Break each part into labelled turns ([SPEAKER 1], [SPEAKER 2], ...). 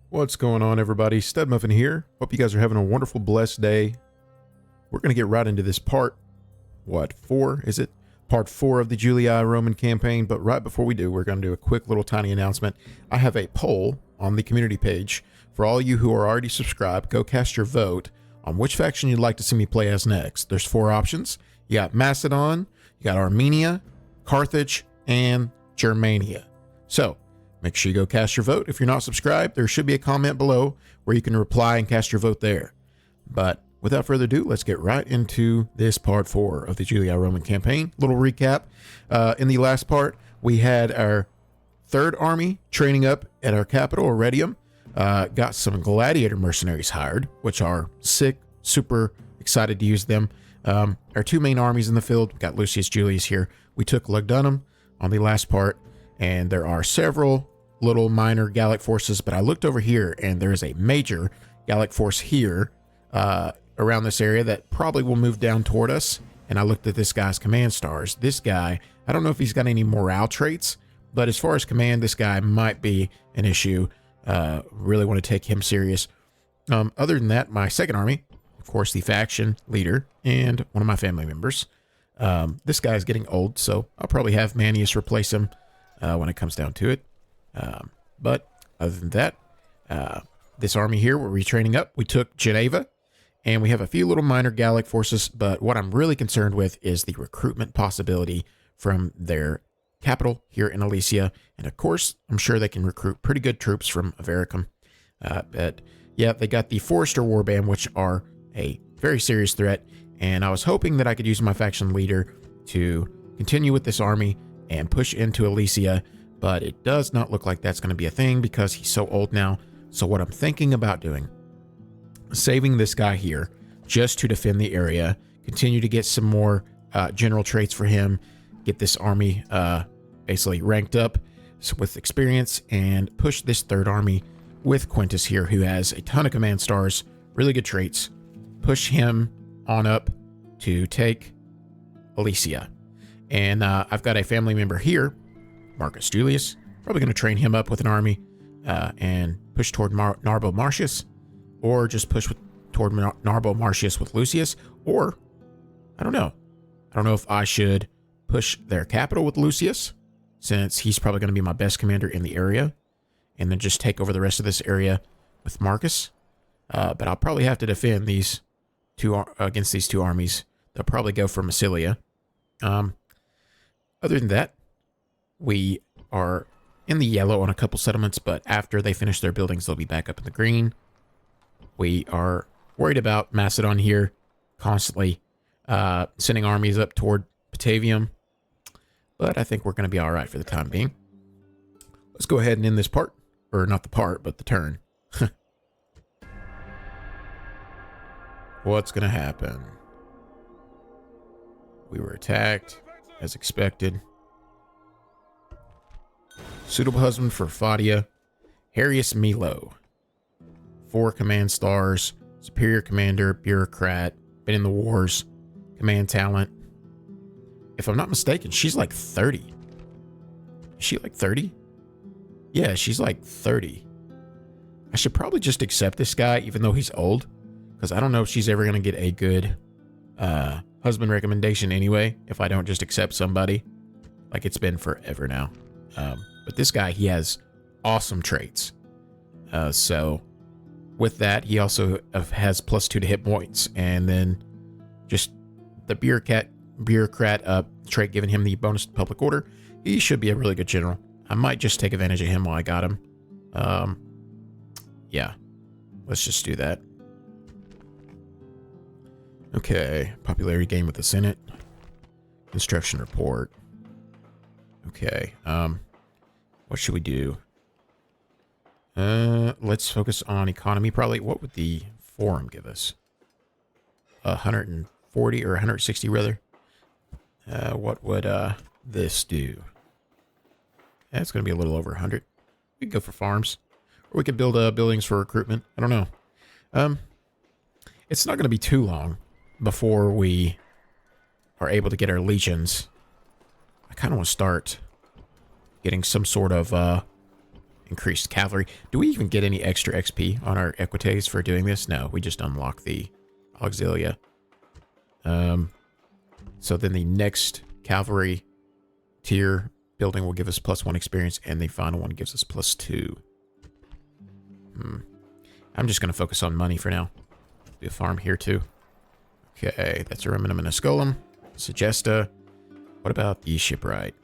[SPEAKER 1] What's going on, everybody? STUDmuffin here. Hope you guys are having a wonderful, blessed day. We're going to get right into this part. What, 4 is it? Part 4 of the Julii Roman campaign. But right before we do, we're going to do a quick little tiny announcement. I have a poll on the community page. For all you who are already subscribed, go cast your vote on which faction you'd like to see me play as next. There's 4 options. You got Macedon, you got Armenia, Carthage, and Germania. So, make sure you go cast your vote. If you're not subscribed, there should be a comment below where you can reply and cast your vote there. But without further ado, let's get right into this part 4 of the Julii Roman campaign. Little recap. In the last part, we had our 3rd army training up at our capital, Arretium. Got some gladiator mercenaries hired, which are sick, super excited to use them. Our 2 main armies in the field, we got Lucius Julius here. We took Lugdunum on the last part, and there are several little minor Gallic forces, but I looked over here and there's a major Gallic force here around this area that probably will move down toward us. And I looked at this guy's command stars. This guy, I don't know if he's got any morale traits, but as far as command, this guy might be an issue. Really want to take him serious. Other than that, my 2nd army, of course, the faction leader and one of my family members. This guy's getting old, so I'll probably have Manius replace him when it comes down to it. But other than that, this army here, we're retraining up. We took Geneva, and we have a few little minor Gallic forces, but what I'm really concerned with is the recruitment possibility from their capital here in Alesia. And of course, I'm sure they can recruit pretty good troops from Avaricum. But yeah, they got the Forester Warband, which are a very serious threat. And I was hoping that I could use my faction leader to continue with this army and push into Alesia, but it does not look like that's going to be a thing because he's so old now. So what I'm thinking about doing, saving this guy here just to defend the area, continue to get some more general traits for him, get this army basically ranked up with experience, and push this 3rd army with Quintus here, who has a ton of command stars, really good traits. Push him on up to take Alesia. And I've got a family member here, Marcus Julius. Probably going to train him up with an army and push toward Narbo Martius, or just push toward Narbo Martius with Lucius, or I don't know. I don't know if I should push their capital with Lucius, since he's probably going to be my best commander in the area, and then just take over the rest of this area with Marcus. But I'll probably have to defend these against these 2 armies. They'll probably go for Massilia. Other than that, we are in the yellow on a couple settlements, but after they finish their buildings, they'll be back up in the green. We are worried about Macedon here, constantly sending armies up toward Batavium, but I think we're going to be all right for the time being. Let's go ahead and end this part, or not the part, but the turn. What's going to happen? We were attacked, as expected. Suitable husband for Fadia. Harius Milo. 4 command stars. Superior commander, bureaucrat. Been in the wars. Command talent. If I'm not mistaken, she's like 30. Is she like 30? Yeah, she's like 30. I should probably just accept this guy, even though he's old. Because I don't know if she's ever going to get a good husband recommendation anyway, if I don't just accept somebody. Like, it's been forever now. But this guy, he has awesome traits. So with that, he also has +2 to hit points. And then just the bureaucrat trait giving him the bonus to public order. He should be a really good general. I might just take advantage of him while I got him. Yeah, let's just do that. Okay, popularity gain with the Senate. Construction report. Okay, what should we do? Let's focus on economy, probably. What would the forum give us? 140 or 160 rather. What would this do? That's going to be a little over 100. We could go for farms, or we could build buildings for recruitment. I don't know. It's not going to be too long before we are able to get our legions, I kind of want to start getting some sort of increased cavalry. Do we even get any extra XP on our equites for doing this? No, we just unlock the auxilia. So then the next cavalry tier building will give us +1 experience, and the final one gives us +2. I'm just going to focus on money for now. Do a farm here too. Okay, that's a Remnum and a Scolum. Sagesta. What about the shipwright?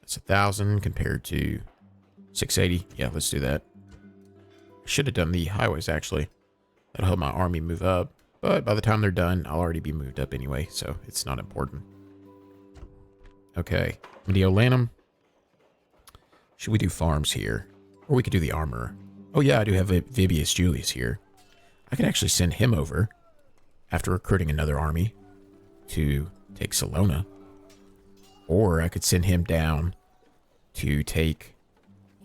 [SPEAKER 1] That's 1,000 compared to 680. Yeah, let's do that. I should have done the highways, actually. That'll help my army move up. But by the time they're done, I'll already be moved up anyway, so it's not important. Okay, Mediolanum. Should we do farms here? Or we could do the armor. Oh yeah, I do have Vibius Julius here. I could actually send him over after recruiting another army to take Salona. Or I could send him down to take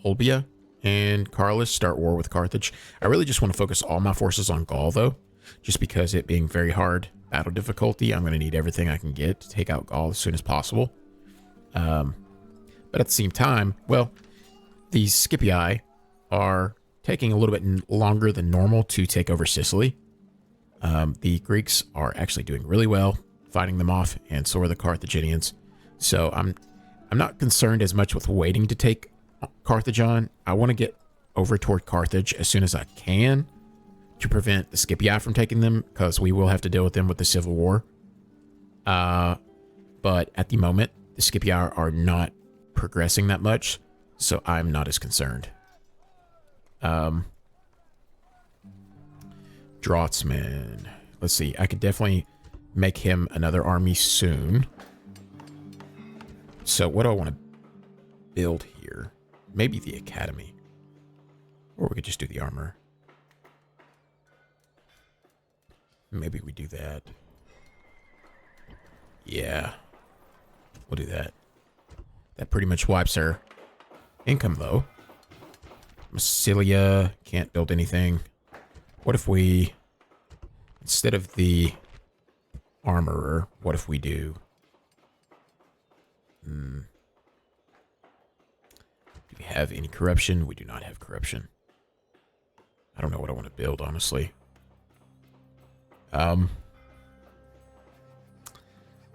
[SPEAKER 1] Olbia and Carlus, start war with Carthage. I really just want to focus all my forces on Gaul, though, just because it being very hard battle difficulty, I'm going to need everything I can get to take out Gaul as soon as possible. But at the same time, well, these Scipii are taking a little bit longer than normal to take over Sicily. The Greeks are actually doing really well fighting them off, and so are the Carthaginians. So I'm not concerned as much with waiting to take Carthage on. I want to get over toward Carthage as soon as I can to prevent the Scipii from taking them, because we will have to deal with them with the Civil War. But at the moment, the Scipii are not progressing that much, so I'm not as concerned. Draftsman. Let's see. I could definitely make him another army soon. So what do I want to build here? Maybe the academy. Or we could just do the armor. Maybe we do that. Yeah. We'll do that. That pretty much wipes our income, though. Massilia, can't build anything. What if we, instead of the armorer, what if we do... Do we have any corruption? We do not have corruption. I don't know what I want to build, honestly.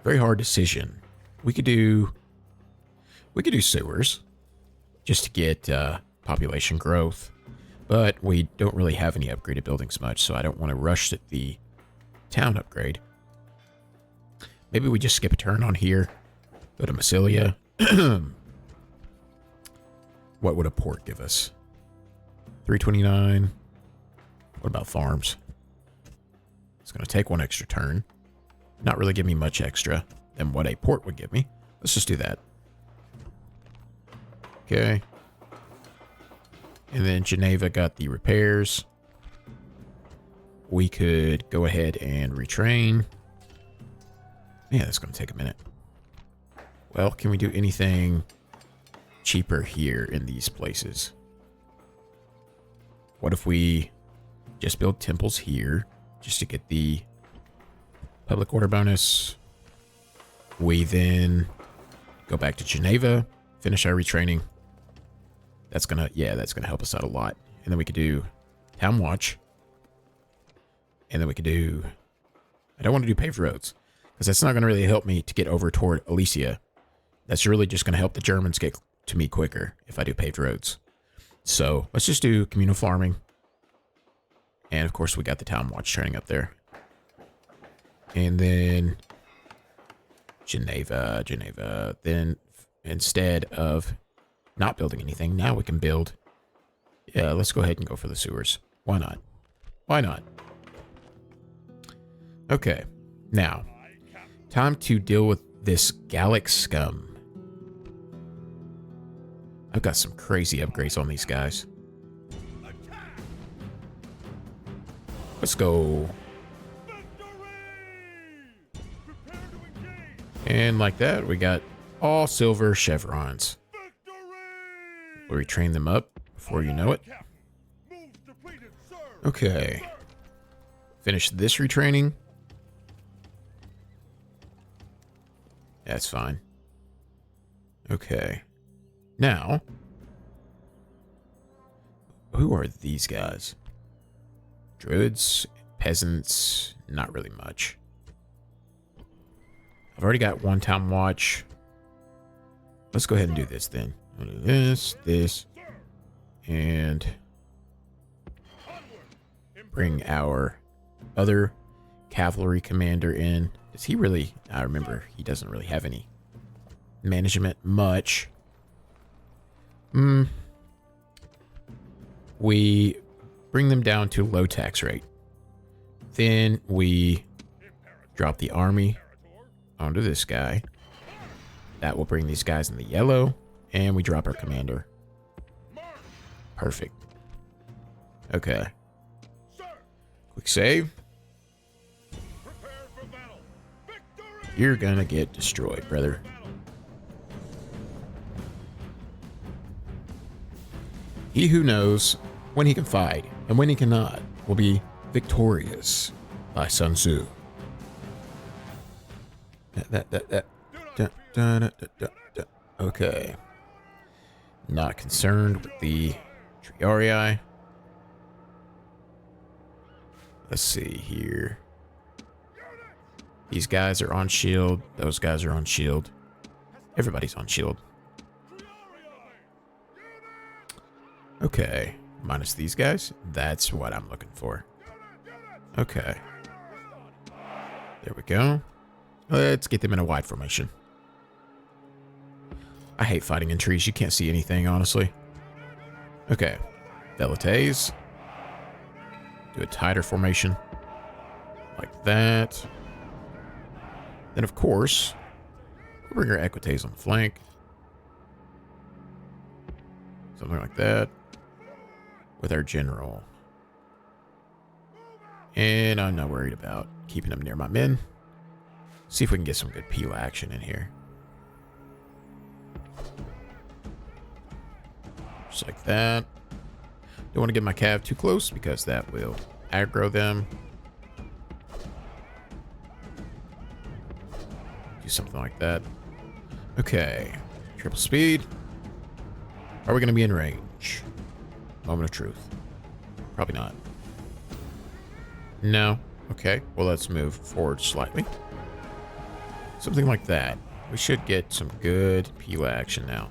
[SPEAKER 1] Very hard decision. We could do sewers just to get population growth, but we don't really have any upgraded buildings much, so I don't want to rush the town upgrade. Maybe we just skip a turn on here, go to Massilia. What would a port give us? 329. What about farms? It's going to take one extra turn. Not really give me much extra than what a port would give me. Let's just do that. Okay. And then Geneva got the repairs. We could go ahead and retrain. Yeah, that's going to take a minute. Well, can we do anything cheaper here in these places? What if we just build temples here just to get the public order bonus? We then go back to Geneva, finish our retraining. That's gonna help us out a lot. And then we could do Town Watch. And then we could do... I don't want to do paved roads, because that's not going to really help me to get over toward Alesia. That's really just going to help the Germans get to me quicker if I do paved roads. So let's just do communal farming. And of course we got the Town Watch turning up there. And then Geneva. Then instead of not building anything, now we can build. Yeah, let's go ahead and go for the sewers. Why not? Why not? Okay, now time to deal with this Gallic scum. I've got some crazy upgrades on these guys. Let's go. And like that, we got all silver chevrons. We'll retrain them up before you know it. Okay. Finish this retraining. That's fine. Okay. Now, who are these guys? Druids, peasants, not really much. I've already got one town watch. Let's go ahead and do this then. I'll do this, and bring our other cavalry commander in. Does he really? I remember he doesn't really have any management much. We bring them down to low tax rate. Then we drop the army onto this guy. That will bring these guys in the yellow, and we drop our commander. Perfect. Okay. Quick save. You're gonna get destroyed, brother. He who knows when he can fight and when he cannot will be victorious, by Sun Tzu. Okay. Not concerned with the Triarii. Let's see here. These guys are on shield. Those guys are on shield. Everybody's on shield. Okay. Minus these guys. That's what I'm looking for. Okay. There we go. Let's get them in a wide formation. I hate fighting in trees. You can't see anything, honestly. Okay. Velites. Do a tighter formation. Like that. Then, of course, we'll bring our Equites on the flank. Something like that. With our general. And I'm not worried about keeping them near my men. See if we can get some good peel action in here. Just like that. Don't want to get my cav too close because that will aggro them. Do something like that. Okay. Triple speed. Are we going to be in range? Moment of truth. Probably not. No. Okay. Well, let's move forward slightly. Something like that. We should get some good peel action now.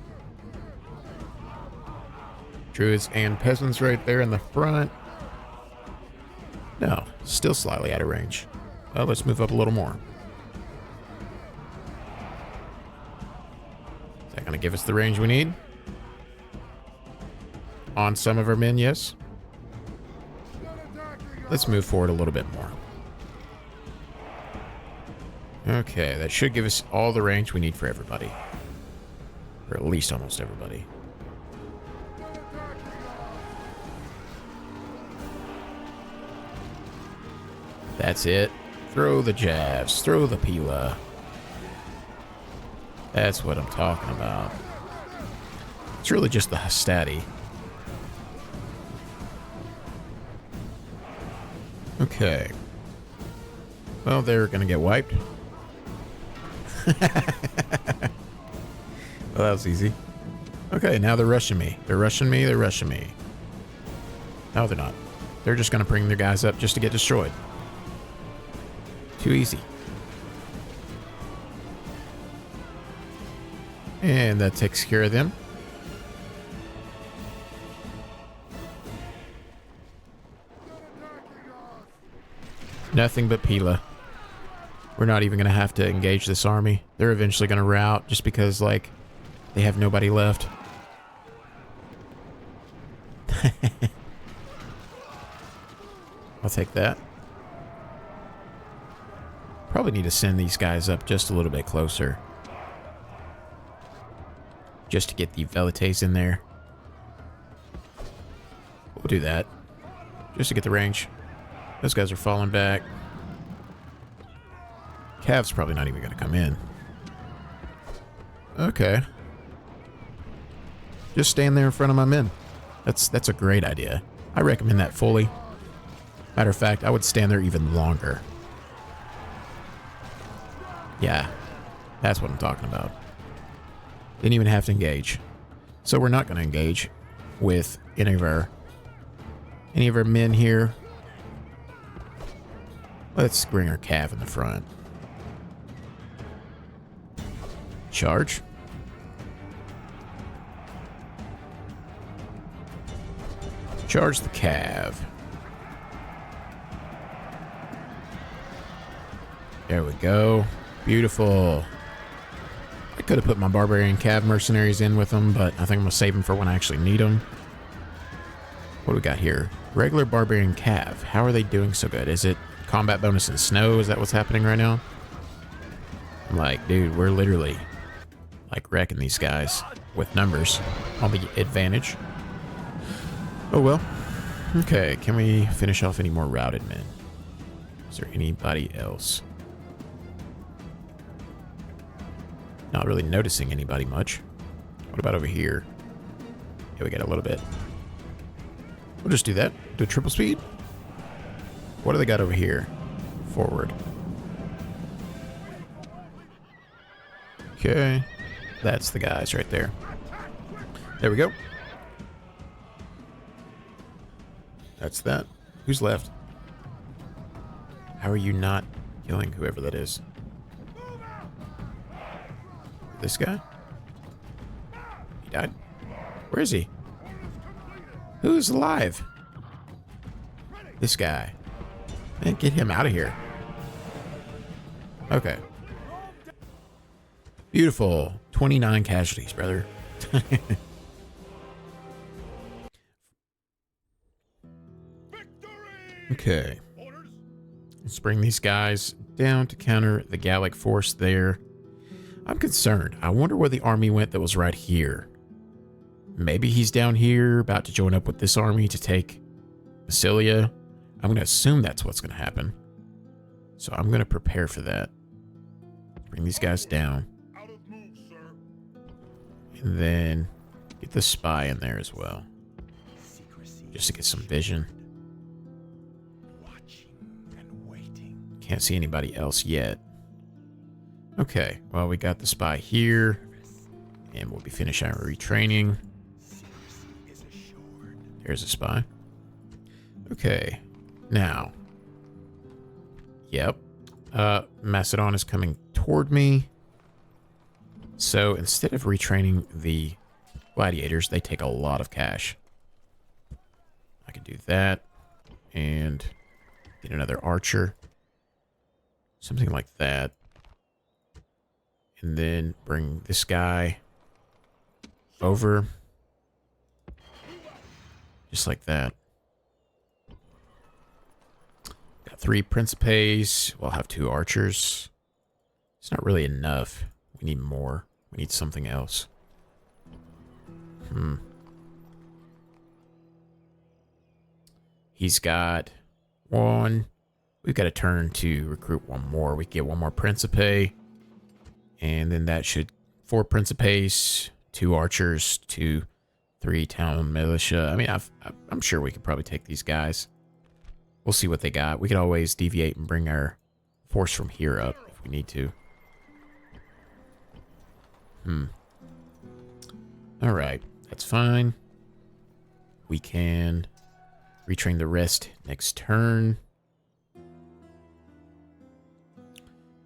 [SPEAKER 1] Druids and peasants right there in the front. No, still slightly out of range. Well, let's move up a little more. Is that going to give us the range we need? On some of our men, yes. Let's move forward a little bit more. Okay, that should give us all the range we need for everybody. Or at least almost everybody. That's it. Throw the jabs. Throw the pila. That's what I'm talking about. It's really just the hastati. Okay. Well, they're going to get wiped. Well, that was easy. Okay, now they're rushing me. They're rushing me. They're rushing me. No, they're not. They're just going to bring their guys up just to get destroyed. Too easy. And that takes care of them. Nothing but Pila. We're not even going to have to engage this army. They're eventually going to rout just because, like, they have nobody left. I'll take that. Probably need to send these guys up just a little bit closer. Just to get the Velites in there. We'll do that. Just to get the range. Those guys are falling back. Cav's probably not even going to come in. Okay. Just stand there in front of my men. That's a great idea. I recommend that fully. Matter of fact, I would stand there even longer. Yeah. That's what I'm talking about. Didn't even have to engage. So we're not going to engage with any of our men here. Let's bring our cav in the front. Charge. Charge the cav. There we go. Beautiful. I could have put my barbarian cav mercenaries in with them, but I think I'm going to save them for when I actually need them. What do we got here? Regular barbarian cav. How are they doing so good? Is it combat bonus in snow? Is that what's happening right now? I'm like, dude, we're literally like wrecking these guys with numbers on the advantage. Oh well. Okay, can we finish off any more routed men? Is there anybody else? Not really noticing anybody much. What about over here? Yeah, we got a little bit. We'll just do that. Do a triple speed. What do they got over here? Forward. Okay. That's the guys right there. There we go. That's that. Who's left? How are you not killing whoever that is? This guy? He died? Where is he? Who's alive? This guy. Man, get him out of here. Okay. Beautiful. 29 casualties, brother. Okay. Let's bring these guys down to counter the Gallic force there. I'm concerned. I wonder where the army went that was right here. Maybe he's down here, about to join up with this army to take Massilia. I'm going to assume that's what's going to happen. So I'm going to prepare for that. Bring these guys down. And then get the spy in there as well. Just to get some vision. Can't see anybody else yet. Okay, well, we got the spy here. And we'll be finishing our retraining. There's a spy. Okay, now. Yep. Macedon is coming toward me. So instead of retraining the gladiators, they take a lot of cash. I could do that. And get another archer. Something like that. And then bring this guy over. Just like that. Got 3 Principes. We'll have 2 archers. It's not really enough. We need more. We need something else. He's got 1. We've got a turn to recruit 1 more. We get 1 more Principe. And then that should 4 Principes, 2 archers, 3 town militia. I mean, I'm sure we could probably take these guys. We'll see what they got. We could always deviate and bring our force from here up if we need to. Alright, that's fine. We can retrain the rest next turn.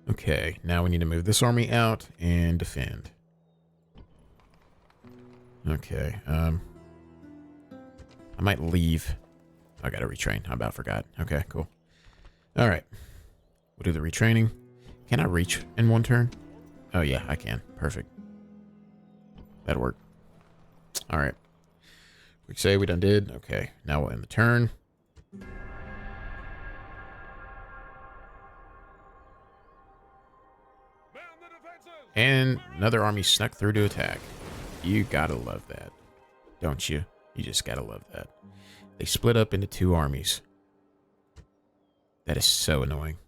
[SPEAKER 1] Okay, now we need to move this army out and defend. Okay, I might leave. I gotta retrain. I about forgot. Okay, cool. Alright. We'll do the retraining. Can I reach in 1 turn? Oh yeah, I can. Perfect. That'll work. Alright. We say we done did. Okay, now we'll end the turn. And another army snuck through to attack. You gotta love that. Don't you? You just gotta love that. They split up into 2 armies. That is so annoying.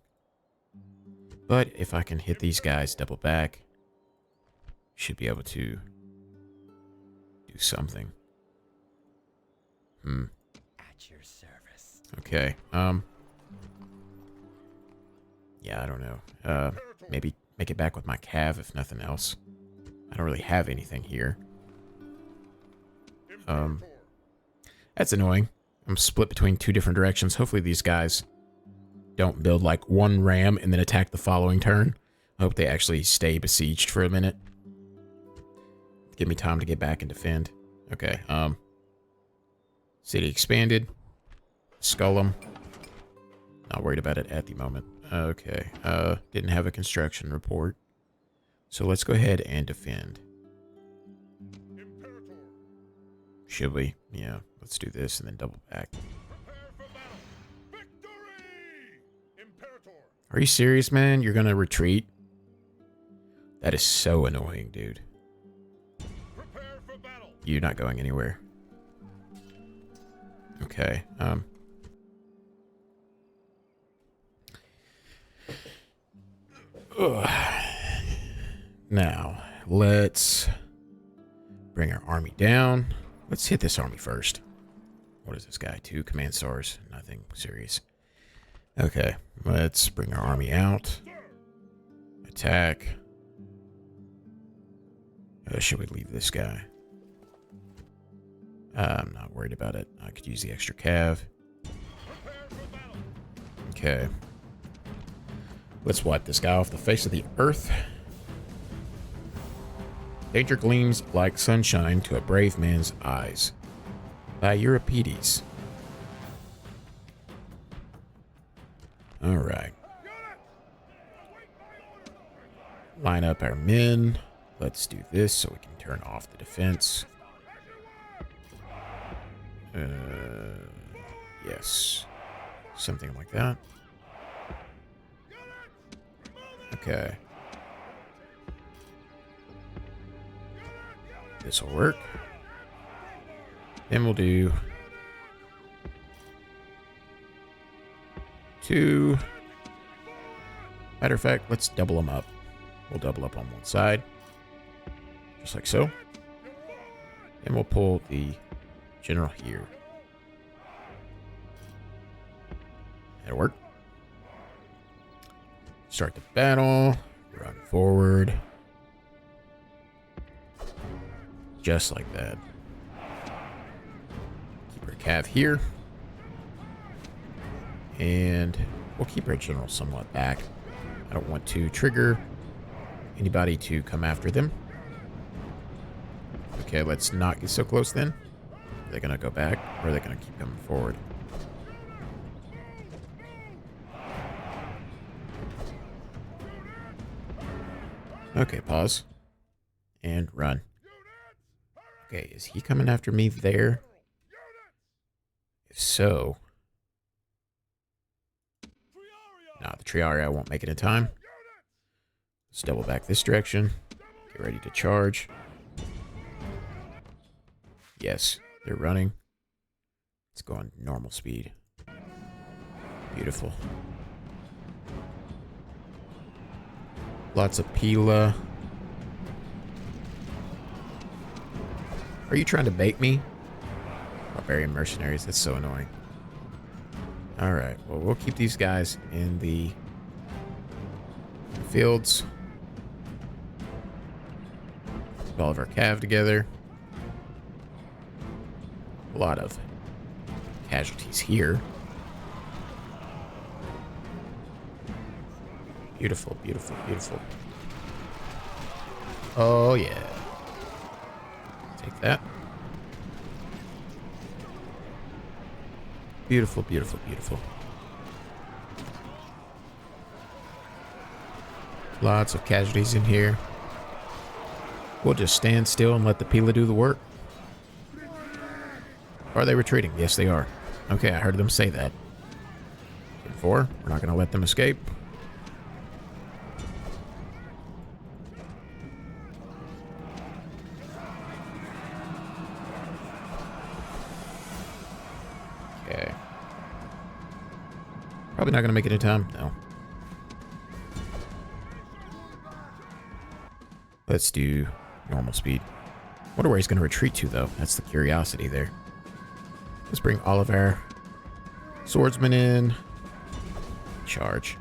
[SPEAKER 1] But if I can hit these guys double back, should be able to do something.
[SPEAKER 2] At your service.
[SPEAKER 1] Okay. Yeah, I don't know. Maybe make it back with my cav, if nothing else. I don't really have anything here. That's annoying. I'm split between two different directions. Hopefully these guys don't build like one ram and then attack the following turn. I hope they actually stay besieged for a minute. Give me time to get back and defend. Okay, city expanded. Skull them. Not worried about it at the moment. Okay, didn't have a construction report. So let's go ahead and defend. Should we? Yeah, let's do this and then double back. Are you serious, man? You're gonna retreat? That is so annoying, dude. You're not going anywhere. Okay, now, let's bring our army down. Let's hit this army first. What is this guy? 2 command stars. Nothing serious. Okay, let's bring our army out. Attack. Should we leave this guy? I'm not worried about it. I could use the extra cav. Okay. Let's wipe this guy off the face of the earth. Danger gleams like sunshine to a brave man's eyes. By Euripides. Alright. Line up our men. Let's do this so we can turn off the defense. Yes. Something like that. Okay. This will work. Then we'll do 2. Matter of fact, let's double them up. We'll double up on one side. Just like so. And we'll pull the general here. That'll work. Start the battle. Run forward. Just like that. Keep our cav here. And we'll keep our general somewhat back. I don't want to trigger anybody to come after them. Okay, let's not get so close then. Are they going to go back or are they going to keep coming forward? Okay, pause. And run. Okay, is he coming after me there? If so... Nah, the Triarii won't make it in time. Let's double back this direction. Get ready to charge. Yes, they're running. Let's go on normal speed. Beautiful. Lots of Pila. Are you trying to bait me? Barbarian mercenaries, that's so annoying. Alright, well, we'll keep these guys in the fields. Put all of our cav together. A lot of casualties here. Beautiful, beautiful, beautiful. Oh, yeah. Take that. Beautiful, beautiful, beautiful. Lots of casualties in here. We'll just stand still and let the Pila do the work. Are they retreating? Yes, they are. Okay, I heard them say that. 4, we're not going to let them escape. Okay. Probably not going to make it in time. No. Let's do normal speed. Wonder where he's going to retreat to, though. That's the curiosity there. Let's bring all of our swordsmen in. Charge.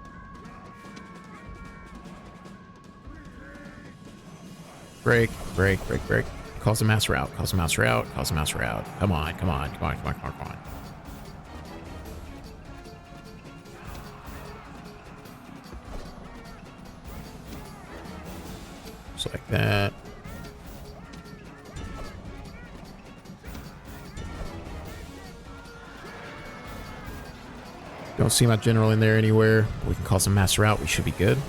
[SPEAKER 1] Break, break, break, break. Calls a mass route, calls a mouse route, calls a mouse route. Come on, come on, come on, come on, come on, come on. Just like that. Don't see my general in there anywhere. We can call some mass route. We should be good.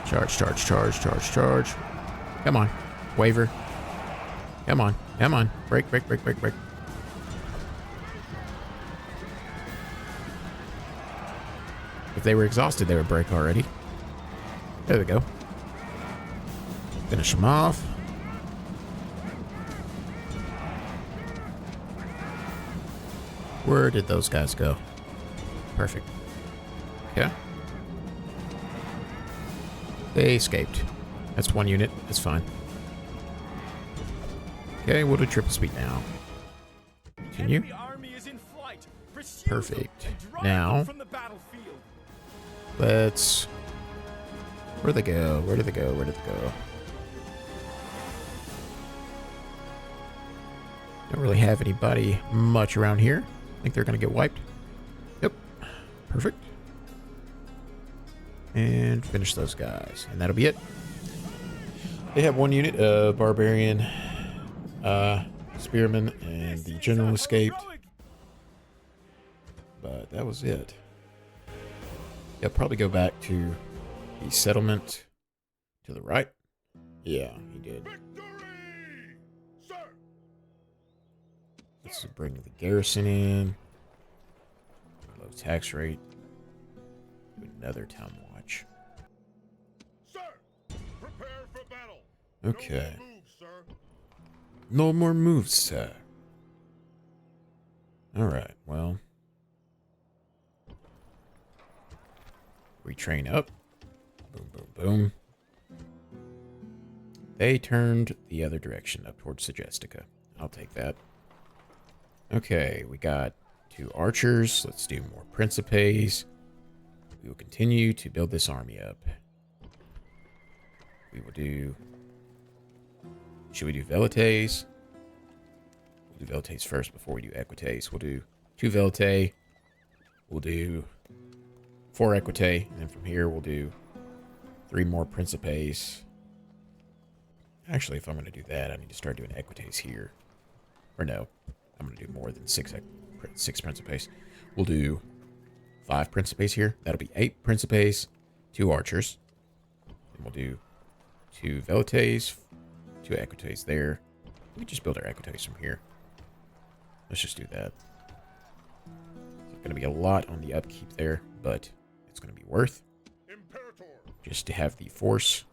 [SPEAKER 1] Charge, charge, charge, charge, charge. Come on. Waver. Come on. Come on. Break, break, break, break, break. If they were exhausted, they would break already. There we go. Finish them off. Where did those guys go? Perfect. Okay. They escaped. That's one unit. That's fine. Okay, we'll do triple speed now. Continue. Perfect. Now, let's... Where'd they go? Where did they go? Where did they go? Don't really have anybody much around here. I think they're going to get wiped. Yep. Perfect. And finish those guys. And that'll be it. They have one unit of barbarian, spearmen, and the general escaped. But that was it. They'll probably go back to the settlement to the right. Yeah, he did. Let's bring the garrison in. Low tax rate. Do another town watch.
[SPEAKER 3] Prepare for battle.
[SPEAKER 1] Okay.
[SPEAKER 3] No more moves, sir.
[SPEAKER 1] No more moves, sir. Alright, well. Retrain up. Boom, boom, boom. They turned the other direction, up towards Segestica. I'll take that. Okay, we got 2 archers. Let's do more Principes. We will continue to build this army up. We will do... Should we do Velites? We'll do Velites first before we do Equites. We'll do 2 Velitae. We'll do 4 Equitae. And then from here, we'll do 3 more Principes. Actually, if I'm going to do that, I need to start doing Equites here. Or no, I'm going to do more than 6 Principes. We'll do 5 Principes here. That'll be 8 Principes, 2 archers. And we'll do 2 Velites, 2 Equites there. We can just build our Equites from here. Let's just do that. It's going to be a lot on the upkeep there, but it's going to be worth
[SPEAKER 3] Imperator.
[SPEAKER 1] just to have the force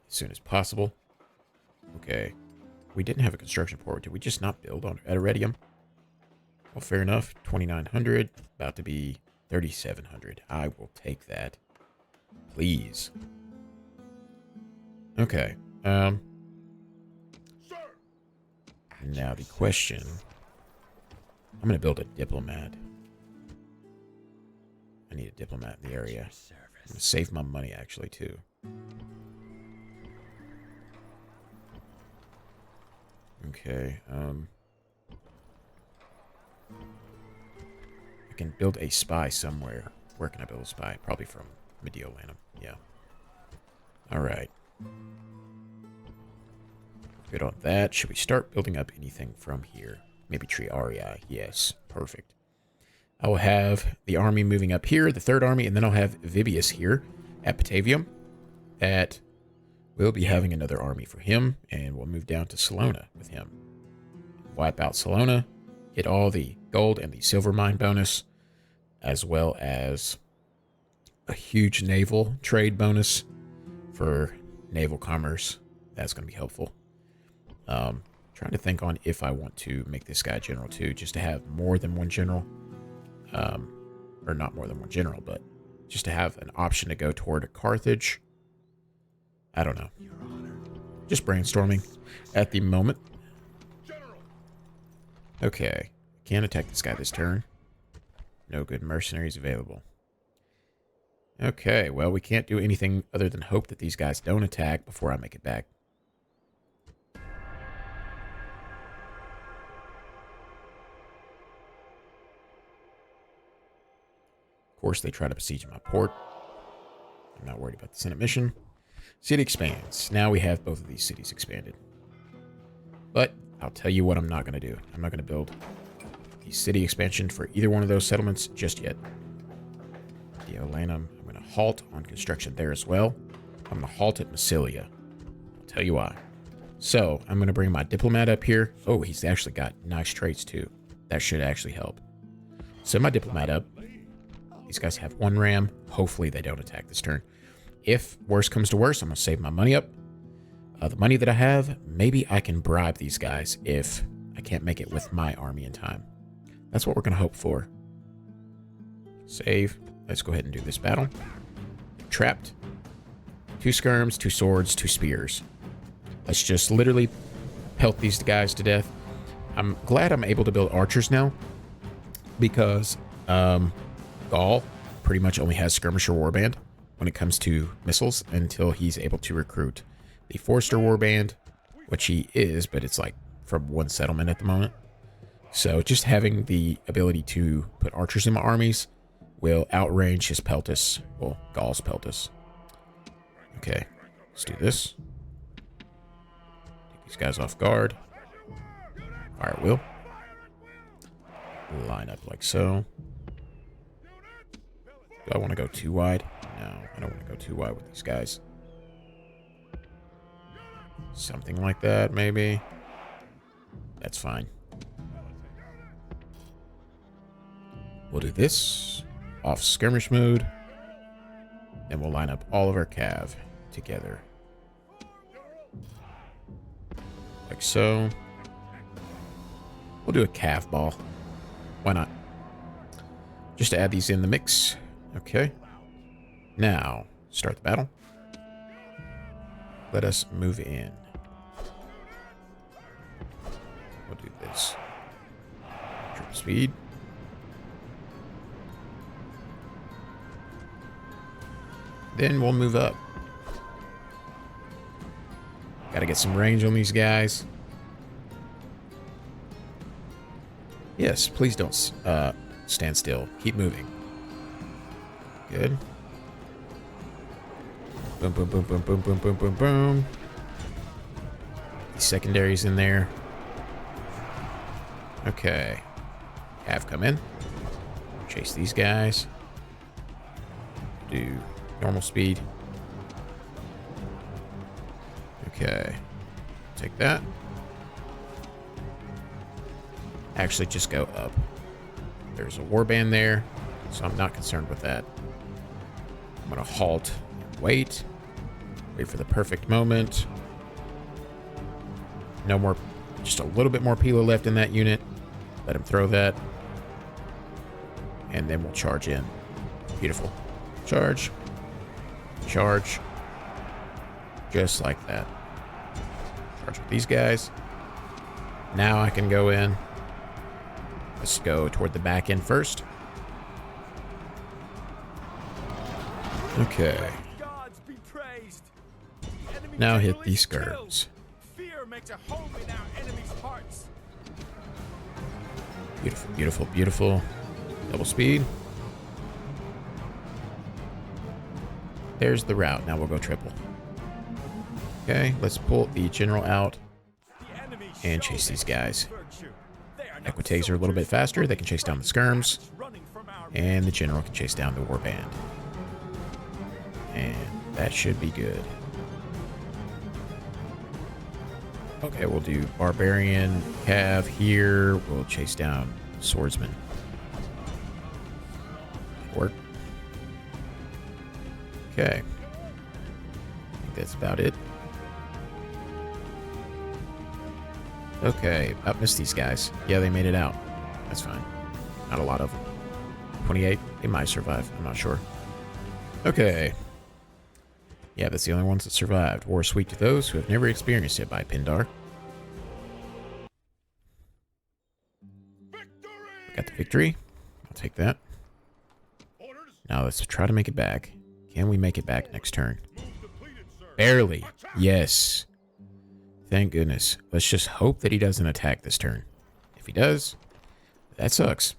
[SPEAKER 1] as soon as possible. Okay. We didn't have a construction port. Did we just not build on at Iridium? Well, fair enough. 2,900. About to be 3,700. I will take that. Please. Okay.
[SPEAKER 3] Sir.
[SPEAKER 1] Now the question. I'm going to build a diplomat. I need a diplomat in the area. I'm going to save my money, actually, too. Okay, I can build a spy somewhere. Where can I build a spy? Probably from Mediolanum. Yeah. Alright. Good on that. Should we start building up anything from here? Maybe Triarii. Yes. Perfect. I will have the army moving up here, the 3rd army, and then I'll have Vibius here at Batavium. That we'll be having another army for him, and we'll move down to Salona with him. Wipe out Salona, get all the gold and the silver mine bonus, as well as a huge naval trade bonus for naval commerce. That's going to be helpful. Trying to think on if I want to make this guy general too, just to have more than one general. Or not more than one general, but just to have an option to go toward Carthage. I don't know. Just brainstorming at the moment. Okay. Can't attack this guy this turn. No good mercenaries available. Okay, well, we can't do anything other than hope that these guys don't attack before I make it back. Of course, they try to besiege my port. I'm not worried about the Senate mission. City expands. Now we have both of these cities expanded. But I'll tell you what I'm not going to do. I'm not going to build the city expansion for either one of those settlements just yet. Deolanum, I'm going to halt on construction there as well. I'm going to halt at Massilia. I'll tell you why. So I'm going to bring my diplomat up here. Oh, he's actually got nice traits too. That should actually help. Send my diplomat up. These guys have 1 ram. Hopefully they don't attack this turn. If worse comes to worse, I'm going to save my money up. The money that I have, maybe I can bribe these guys if I can't make it with my army in time. That's what we're going to hope for. Save. Let's go ahead and do this battle. Trapped. 2 skirms, 2 swords, 2 spears. Let's just literally pelt these guys to death. I'm glad I'm able to build archers now because Gaul pretty much only has skirmisher warband when it comes to missiles until he's able to recruit the Forester warband, which he is, but it's like from 1 settlement at the moment. So just having the ability to put archers in my armies will outrange his peltus, well, Gaul's peltus. Okay, let's do this. Take these guys off guard. Fire at will. Line up like so. Do I want to go too wide? No, I don't want to go too wide with these guys. Something like that, maybe. That's fine. We'll do this. Off skirmish mode. Then we'll line up all of our cav together. Like so. We'll do a cav ball. Why not? Just to add these in the mix. Okay. Now, start the battle. Let us move in. We'll do this. Triple speed. Then we'll move up. Gotta get some range on these guys. Yes, please don't stand still. Keep moving. Good. Boom, boom, boom, boom, boom, boom, boom, boom, boom. The secondaries in there. Okay. Have come in. Chase these guys. Do normal speed. Okay. Take that. Actually, just go up. There's a warband there, so I'm not concerned with that. I'm going to halt and wait. Wait for the perfect moment. No more, just a little bit more Pila left in that unit. Let him throw that. And then we'll charge in. Beautiful. Charge. Charge. Just like that. Charge with these guys. Now I can go in. Let's go toward the back end first. Okay. Now hit these skirms.
[SPEAKER 2] Fear makes a home in our enemies' hearts.
[SPEAKER 1] Beautiful, beautiful, beautiful. Double speed. There's the route. Now we'll go triple. Okay, let's pull the general out and chase these guys. Equites are a little bit faster. They can chase down the skirms. And the general can chase down the warband. And that should be good. Okay, we'll do barbarian cav here. We'll chase down swordsman. Work. Okay. I think that's about it. Okay, I missed these guys. Yeah, they made it out. That's fine. Not a lot of them. 28. They might survive. I'm not sure. Okay. Yeah, that's the only ones that survived. War sweet to those who have never experienced it by Pindar. Got the victory. I'll take that. Now let's try to make it back. Can we make it back next turn?
[SPEAKER 3] Move depleted, sir.
[SPEAKER 1] Barely. Yes. Thank goodness. Let's just hope that he doesn't attack this turn. If he does, that sucks.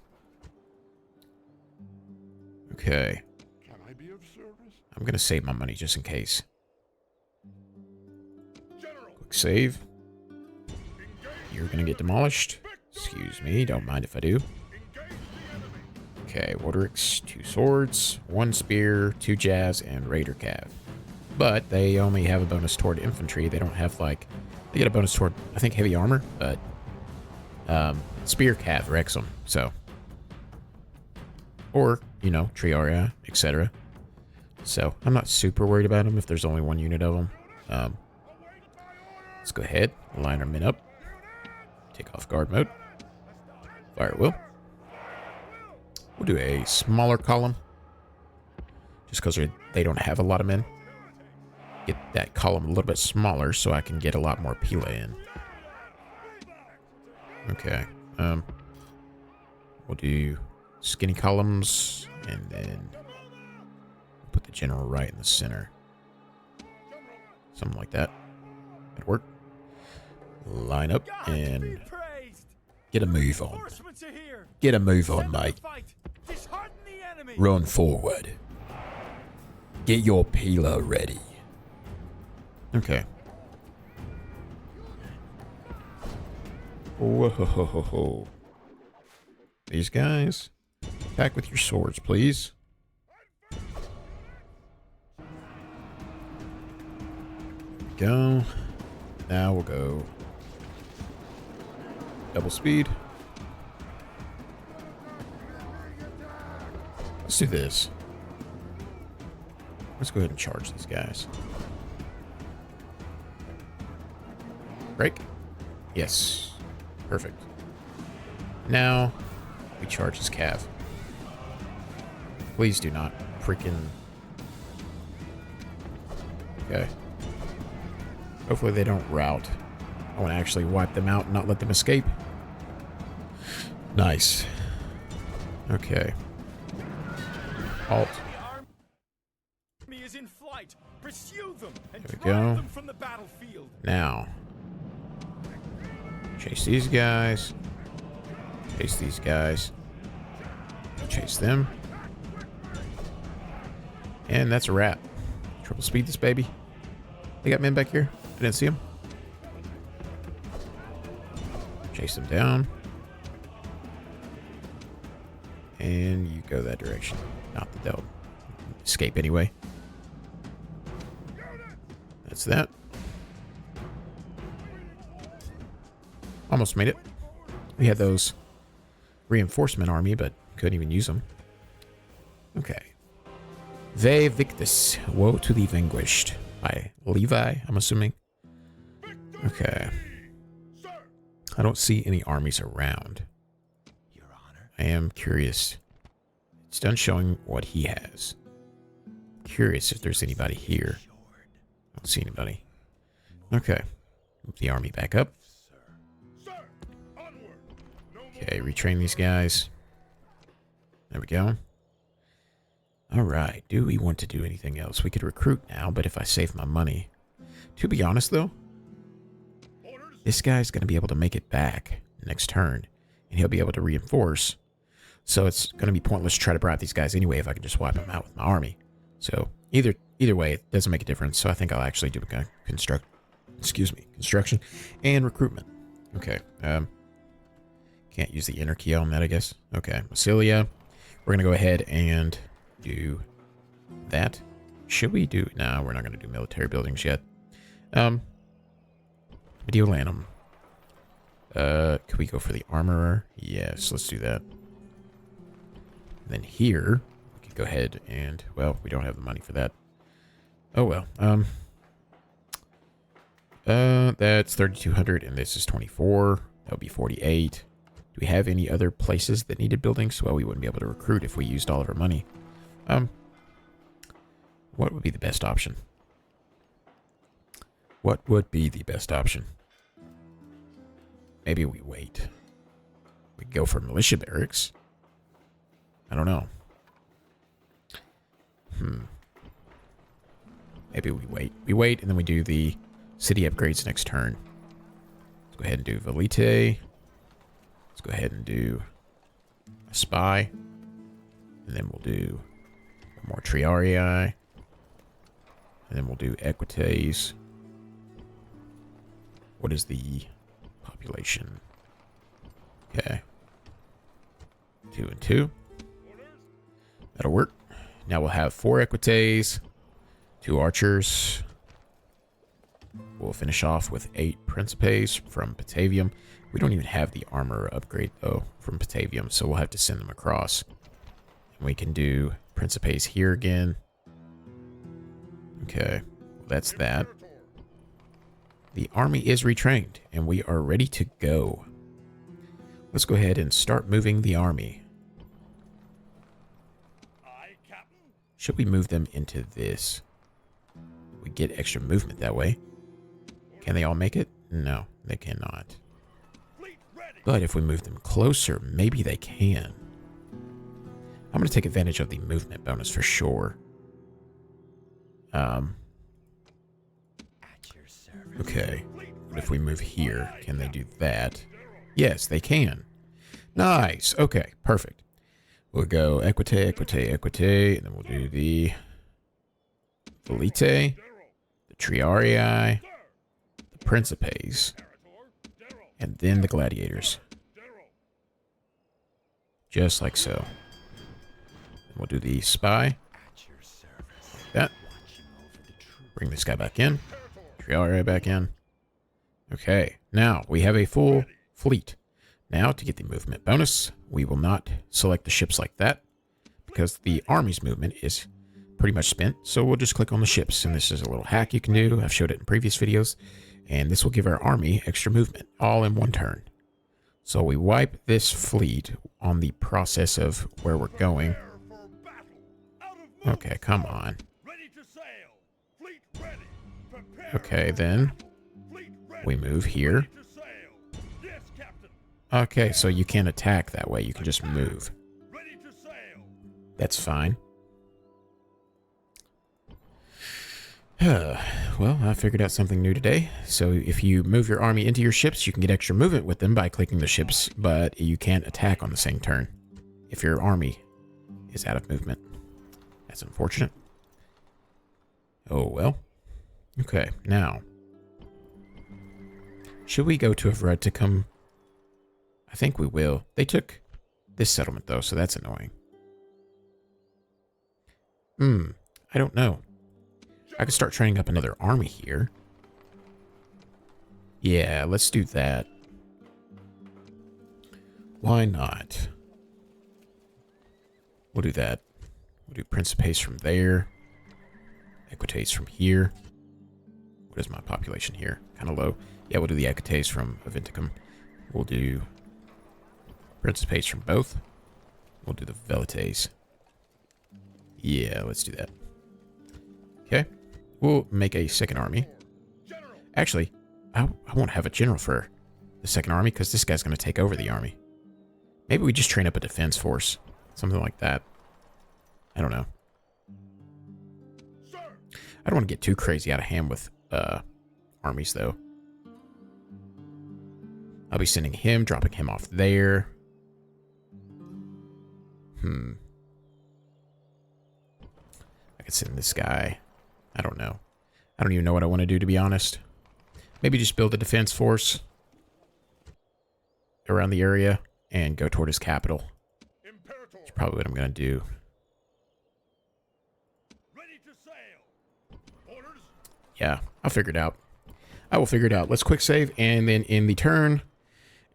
[SPEAKER 1] Okay.
[SPEAKER 3] Can I be of service?
[SPEAKER 1] I'm going to save my money just in case.
[SPEAKER 3] General,
[SPEAKER 1] Quick save.
[SPEAKER 3] engage
[SPEAKER 1] You're going to get demolished. Excuse me. Don't mind if I do.
[SPEAKER 3] the enemy.
[SPEAKER 1] Okay. Wardricks, 2 swords, 1 spear, 2 jazz, and Raider Cav. But they only have a bonus toward infantry. They don't have, like... They get a bonus toward, I think, heavy armor, but... Spear Cav wrecks them, so... Or, you know, Triaria, etc. So, I'm not super worried about them if there's only 1 unit of them. Let's go ahead, line our men up. Take off guard mode. Fire at will. We'll do a smaller column. Just because they don't have a lot of men. Get that column a little bit smaller so I can get a lot more Pila in. Okay. We'll do skinny columns and then put the general right in the center. Something like that. That'd work. Line up
[SPEAKER 2] God be
[SPEAKER 1] and
[SPEAKER 2] praised.
[SPEAKER 1] get a move on.
[SPEAKER 2] Reinforcements are here.
[SPEAKER 1] Get a move on,
[SPEAKER 2] Send them
[SPEAKER 1] mate.
[SPEAKER 2] to fight. Dishearten the enemy.
[SPEAKER 1] Run forward. Get your Pila ready. Okay. Whoa. These guys, attack with your swords, please. Go. Now we'll go double speed. Let's do this. Let's go ahead and charge these guys. Break. Yes. Perfect. Now we charge his cav. Please do not freaking... Okay. Hopefully they don't rout. I want to actually wipe them out and not let them escape. Nice. Okay. Halt.
[SPEAKER 2] The army is in flight. Pursue them and
[SPEAKER 1] There we
[SPEAKER 2] drive
[SPEAKER 1] go.
[SPEAKER 2] them from the battlefield.
[SPEAKER 1] Now. Chase these guys. Chase these guys. Chase them. And that's a wrap. Triple speed this baby. They got men back here. I didn't see them. Chase them down. And you go that direction. Not that they'll escape anyway. That's that. Almost made it. We had those reinforcement army, but couldn't even use them. Okay. Ve Victus. Woe to the Vanquished. By Levi, I'm assuming. Okay. I don't see any armies around.
[SPEAKER 2] Your Honor.
[SPEAKER 1] I am curious. It's done showing what he has. Curious if there's anybody here. I don't see anybody. Okay. Move the army back up.
[SPEAKER 3] Sir, onward. No more.
[SPEAKER 1] Okay, retrain these guys. There we go. Alright, do we want to do anything else? We could recruit now, but if I save my money... To be honest, though,
[SPEAKER 3] Orders.
[SPEAKER 1] this guy's going to be able to make it back next turn, and he'll be able to reinforce. So it's going to be pointless to try to bribe these guys anyway if I can just wipe them out with my army. So either way, it doesn't make a difference. So I think I'll actually do a construction and recruitment. Okay. Can't use the enter key on that, I guess. Okay, Massilia. We're going to go ahead and do that. Should we do... No, we're not going to do military buildings yet. Mediolanum. Could we go for the armorer? Yes, let's do that. And then here, we could go ahead and... Well, we don't have the money for that. Oh, well. That's 3,200, and this is 24. That would be 48. Do we have any other places that needed buildings? Well, we wouldn't be able to recruit if we used all of our money. What would be the best option? What would be the best option? Maybe we wait. We go for militia barracks. I don't know. Maybe we wait. We wait, and then we do the city upgrades next turn. Let's go ahead and do Velite. Let's go ahead and do a spy. And then we'll do more Triarii. And then we'll do Equites. What is the population? Okay. 2 and 2. That'll work. Now we'll have 4 Equites, 2 archers. We'll finish off with 8 Principes from Batavium. We don't even have the armor upgrade, though, from Batavium, so we'll have to send them across. And we can do Principes here again. Okay, well, that's that. The army is retrained, and we are ready to go. Let's go ahead and start moving the army.
[SPEAKER 3] Aye, Captain.
[SPEAKER 1] Should we move them into this? We get extra movement that way. Can they all make it? No, they cannot.
[SPEAKER 3] Fleet ready.
[SPEAKER 1] But if we move them closer, maybe they can. I'm going to take advantage of the movement bonus for sure. Okay. What if we move here? Can they do that? Yes, they can. Nice. Okay, perfect. We'll go Equite, Equite, Equite, and then we'll do the Velite, the Triarii, the Principes, and then the Gladiators. Just like so. And we'll do the Spy. Like that. Bring this guy back in. Triarii back in. Okay, now we have a full fleet. Now, to get the movement bonus, we will not select the ships like that because the army's movement is pretty much spent. So we'll just click on the ships, and this is a little hack you can do. I've showed it in previous videos, and this will give our army extra movement all in one turn. So we wipe this fleet on the process of where we're going. Okay, come on.
[SPEAKER 3] Ready to sail. Fleet ready. Prepare.
[SPEAKER 1] Okay, then
[SPEAKER 3] Fleet ready.
[SPEAKER 1] we move here.
[SPEAKER 3] Ready to sail. Yes, Captain.
[SPEAKER 1] Okay, so you can't attack that way. You can just move.
[SPEAKER 3] Ready to sail.
[SPEAKER 1] That's fine. Well, I figured out something new today. So if you move your army into your ships, you can get extra movement with them by clicking the ships, but you can't attack on the same turn if your army is out of movement. That's unfortunate. Oh, well. Okay, now. Should we go to Avreticum? I think we will. They took this settlement, though, so that's annoying. I don't know. I could start training up another army here. Yeah, let's do that. Why not? We'll do that. We'll do Principes from there. Equites from here. What is my population here? Kind of low. Yeah, we'll do the Equites from Aventicum. We'll do Principes from both. We'll do the Velites. Yeah, let's do that. Okay. We'll make a second army. Actually, I won't have a general for the second army because this guy's going to take over the army. Maybe we just train up a defense force. Something like that. I don't know. I don't want to get too crazy out of hand with armies, though. I'll be sending him, dropping him off there. I could send this guy. I don't know. I don't even know what I want to do, to be honest. Maybe just build a defense force around the area and go toward his capital. That's probably what I'm going to do.
[SPEAKER 3] Ready to sail. Orders.
[SPEAKER 1] Yeah, I'll figure it out. I will figure it out. Let's quick save and then end the turn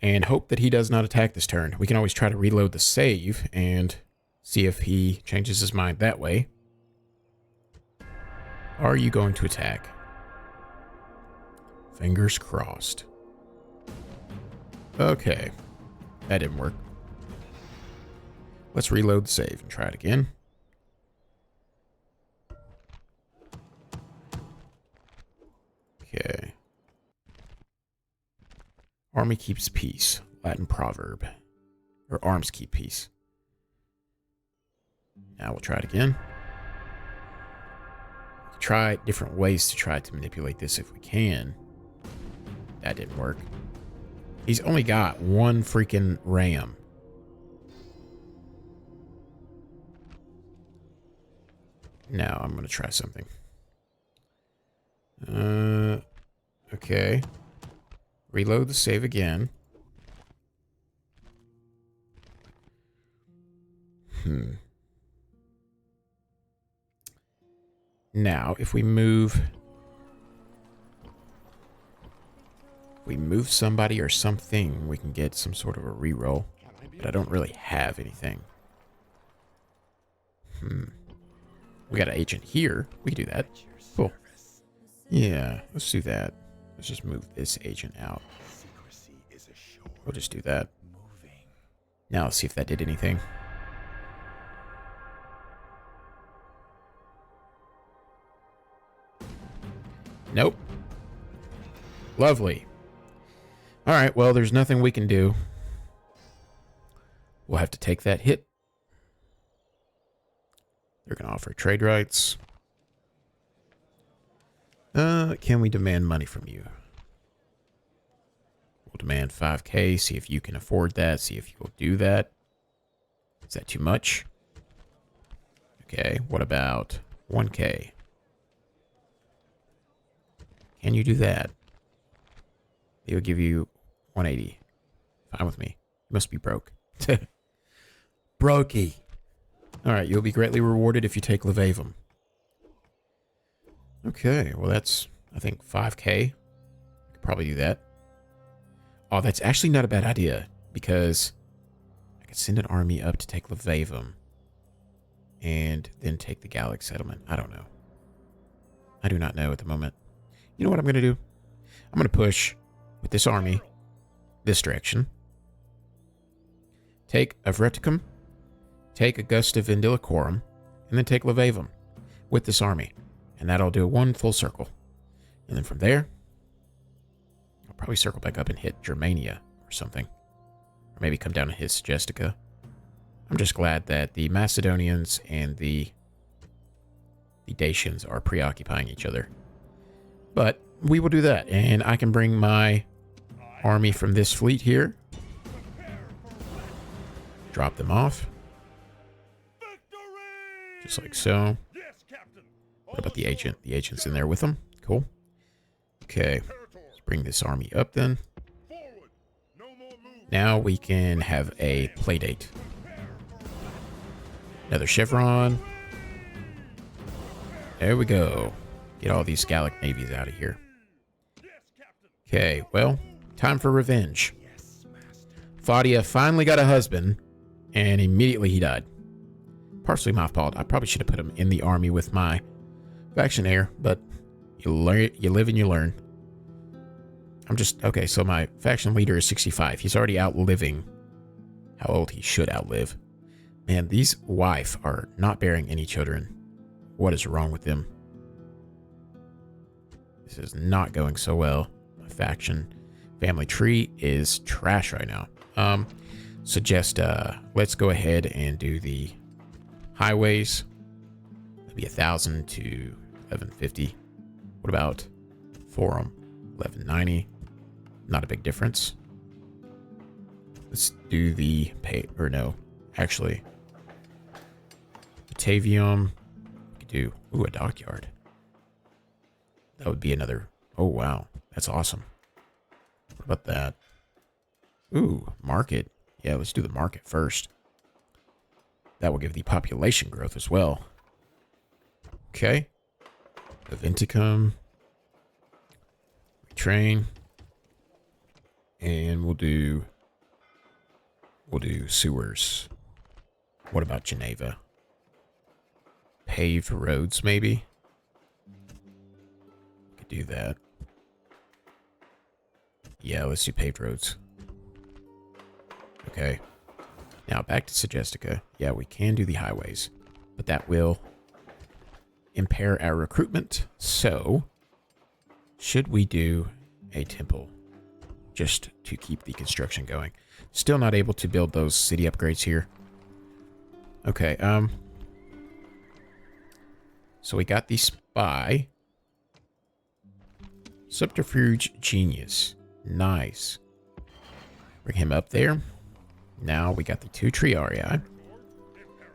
[SPEAKER 1] and hope that he does not attack this turn. We can always try to reload the save and see if he changes his mind that way. Are you going to attack? Fingers crossed. Okay. That didn't work. Let's reload the save and try it again. Okay. Army keeps peace. Latin proverb. Or arms keep peace. Now we'll try it again. try different ways to try to manipulate this if we can. That didn't work. He's only got one freaking ram. Now I'm going to try something. Okay. Reload the save again. Now, if we move somebody or something, we can get some sort of a reroll. But I don't really have anything. We got an agent here. We can do that. Cool. Yeah, let's do that. Let's just move this agent out. We'll just do that. Now let's see if that did anything. Nope. Lovely. Alright, well, there's nothing we can do. We'll have to take that hit. They're going to offer trade rights. Can we demand money from you? We'll demand 5K, see if you can afford that, see if you will do that. Is that too much? Okay, what about 1K? Can you do that? He'll give you 180. Fine with me. You must be broke. Brokey. Alright, you'll be greatly rewarded if you take Levavum. Okay, well that's, I think, 5K. I could probably do that. Oh, that's actually not a bad idea, because I could send an army up to take Levavum and then take the Gallic settlement. I don't know. I do not know at the moment. You know what I'm going to do? I'm going to push with this army this direction. Take Avreticum, take Augusta Vindelicorum, and then take Levavum with this army. And that'll do one full circle. And then from there, I'll probably circle back up and hit Germania or something. Or maybe come down and hit Segestica. I'm just glad that the Macedonians and the Dacians are preoccupying each other. But we will do that. And I can bring my army from this fleet here. Drop them off. Just like so. What about the agent? The agent's in there with them. Cool. Okay. Let's bring this army up then. Now we can have a play date. Another chevron. There we go. Get all these Gallic navies out of here. Okay, well, time for revenge. Fadia finally got a husband, and immediately he died. Partially my fault. I probably should have put him in the army with my faction heir, but you live and you learn. I'm just, okay, so my faction leader is 65. He's already outliving how old he should outlive. Man, these wife are not bearing any children. What is wrong with them? This is not going so well. My faction family tree is trash right now. Suggest, let's go ahead and do the highways. Maybe 1,000 to 1150. What about Forum? 1190. Not a big difference. Let's do the pay, or no, actually, Batavium. We could do, ooh, a dockyard. That would be another, oh wow, that's awesome. What about that? Ooh, market. Yeah, let's do the market first. That will give the population growth as well. Okay. Aventicum. Retrain. And we'll do sewers. What about Geneva? Paved roads, maybe? Could do that. Yeah, let's do paved roads. Okay. Now back to Segestica. Yeah, we can do the highways, but that will impair our recruitment. So, should we do a temple just to keep the construction going? Still not able to build those city upgrades here. Okay, so we got these by Subterfuge Genius. Nice. Bring him up there. Now we got the 2 Triarii.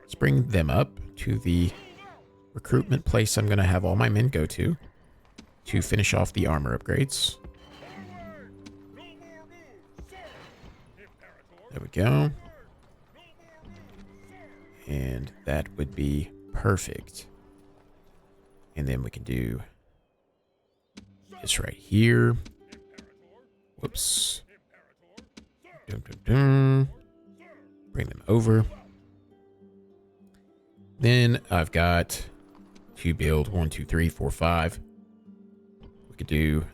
[SPEAKER 1] Let's bring them up to the recruitment place I'm going to have all my men go to finish off the armor upgrades. There we go. And that would be perfect. And then we can do this right here. Whoops. Dun, dun, dun. Bring them over. Then I've got to build 1, 2, 3, 4, 5. We could do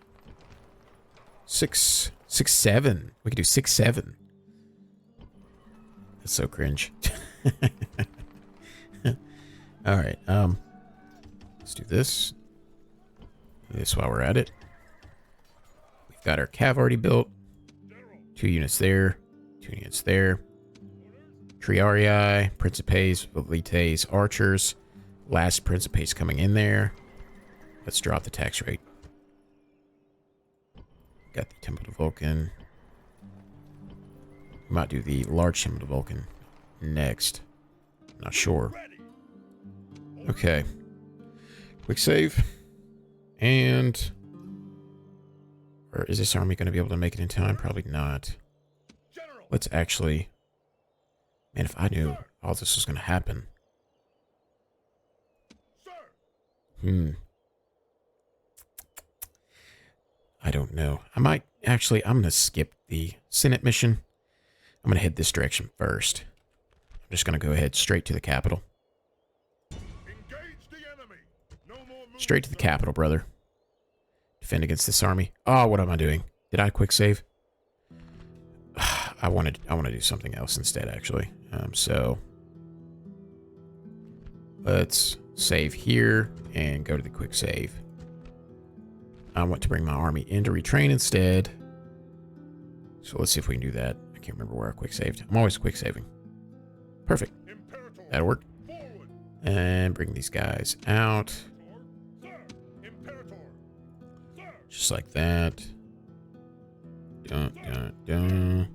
[SPEAKER 1] 6, 7. We could do 6, 7. That's so cringe. All right. Let's do this. This while we're at it. We've got our cav already built. 2 units there. 2 units there. Triarii, Principes, Velites, Archers. Last Principes coming in there. Let's drop the tax rate. Got the Temple to Vulcan. We might do the large Temple to Vulcan next. Not sure. Okay. Quick save. And... or is this army going to be able to make it in time? Probably not. Let's actually... man, if I knew all this was going to happen. I don't know. I might... actually, I'm going to skip the Senate mission. I'm going to head this direction first. I'm just going to go ahead straight to the capital. Straight to the capital, brother. Defend against this army. Oh, what am I doing? Did I quick save? I want to do something else instead, actually. So let's save here and go to the quick save. I want to bring my army into retrain instead. So let's see if we can do that. I can't remember where I quick saved. I'm always quick saving. Perfect. That'll work. And bring these guys out. Just like that. Dun, dun, dun.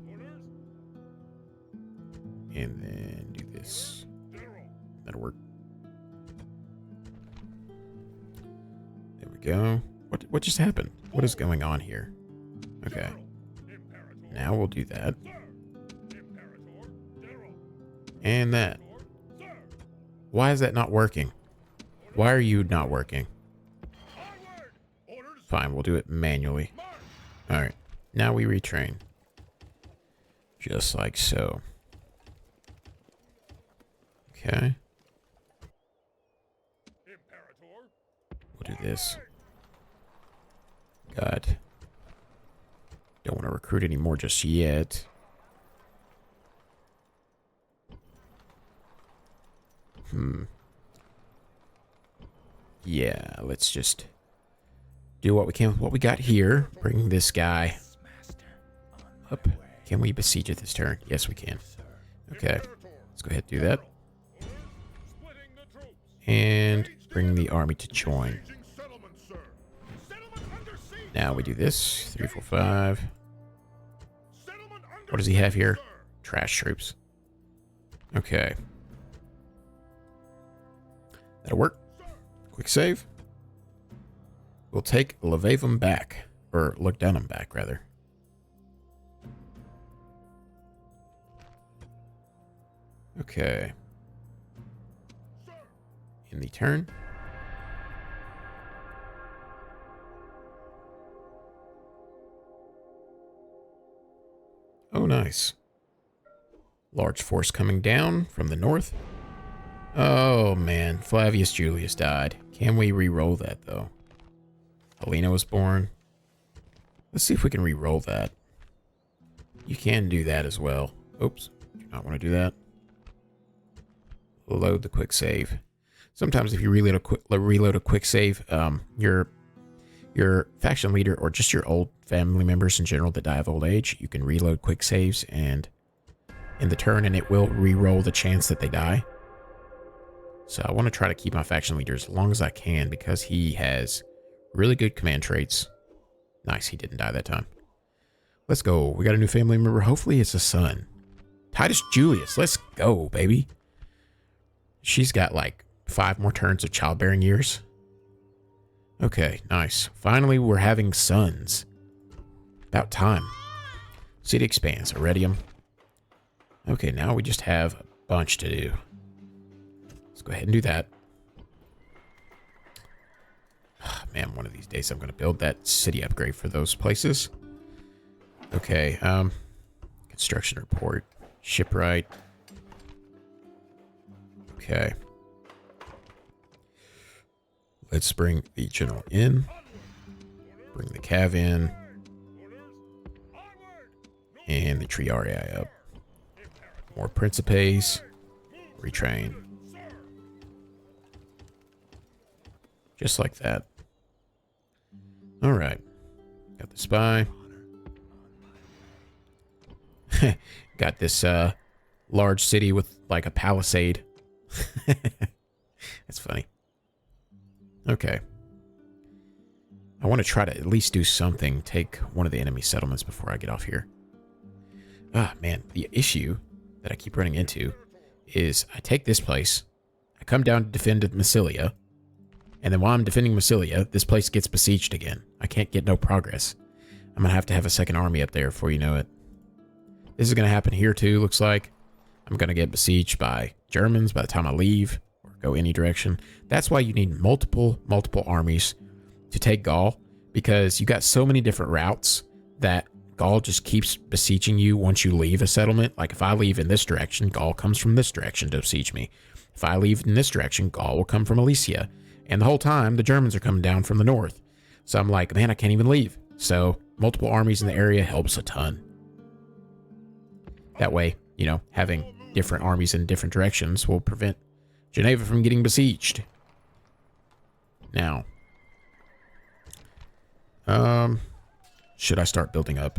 [SPEAKER 1] And then do this. That'll work. There we go. What just happened? What is going on here? Okay. Now we'll do that. And that. Why is that not working? Why are you not working? Fine, we'll do it manually. Alright. Now we retrain. Just like so. Okay. We'll do this. God. Don't want to recruit anymore just yet. Yeah, let's just do what we can with what we got here. Bring this guy up. Can we besiege it this turn? Yes, we can. Okay. Let's go ahead and do that. And bring the army to join. Now we do this. 3, 4, 5. What does he have here? Trash troops. Okay. That'll work. Quick save. We'll take Levavum back. Or Lugdunum back, rather. Okay. In the turn. Oh, nice. Large force coming down from the north. Oh, man. Flavius Julius died. Can we re-roll that, though? Helena was born. Let's see if we can re-roll that. You can do that as well. Oops. Do not want to do that. Load the quick save. Sometimes if you reload a quick save, your faction leader or just your old family members in general that die of old age, you can reload quick saves and in the turn, and it will re-roll the chance that they die. So I want to try to keep my faction leader as long as I can because he has really good command traits. Nice, he didn't die that time. Let's go. We got a new family member. Hopefully it's a son. Titus Julius. Let's go, baby. She's got like 5 more turns of childbearing years. Okay, nice. Finally, we're having sons. About time. City expands. Iridium. Okay, now we just have a bunch to do. Let's go ahead and do that. Oh, man, one of these days I'm going to build that city upgrade for those places. Okay, construction report. Shipwright. Okay. Let's bring the general in. Bring the cav in. And the Triarii up. More Principes. Retrain. Just like that. Alright. Got the spy. Got this large city with like a palisade. That's funny. Okay. I want to try to at least do something. Take one of the enemy settlements before I get off here. Ah, man. The issue that I keep running into is I take this place. I come down to defend Massilia. And then while I'm defending Massilia, this place gets besieged again. I can't get no progress. I'm going to have a second army up there before you know it. This is going to happen here too, looks like. I'm going to get besieged by Germans by the time I leave or go any direction. That's why you need multiple armies to take Gaul, because you got so many different routes that Gaul just keeps besieging you once you leave a settlement. Like if I leave in this direction, Gaul comes from this direction to besiege me. If I leave in this direction, Gaul will come from Alesia. And the whole time, the Germans are coming down from the north. So I'm like, man, I can't even leave. So multiple armies in the area helps a ton. That way, you know, having different armies in different directions will prevent Geneva from getting besieged. Now, should I start building up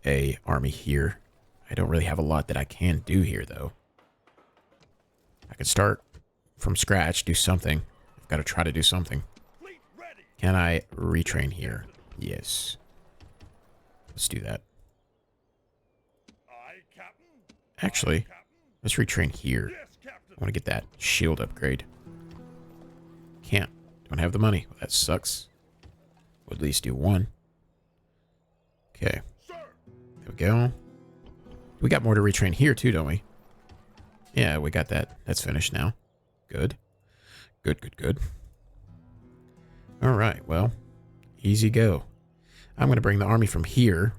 [SPEAKER 1] a army here? I don't really have a lot that I can do here, though. I could start from scratch, do something. I've got to try to do something. Can I retrain here? Yes. Let's do that. Actually, let's retrain here. I want to get that shield upgrade. Can't. Don't have the money. Well, that sucks. We'll at least do one. Okay. There we go. We got more to retrain here too, don't we? Yeah, we got that. That's finished now. Good. Good. Alright, well. Easy go. I'm going to bring the army from here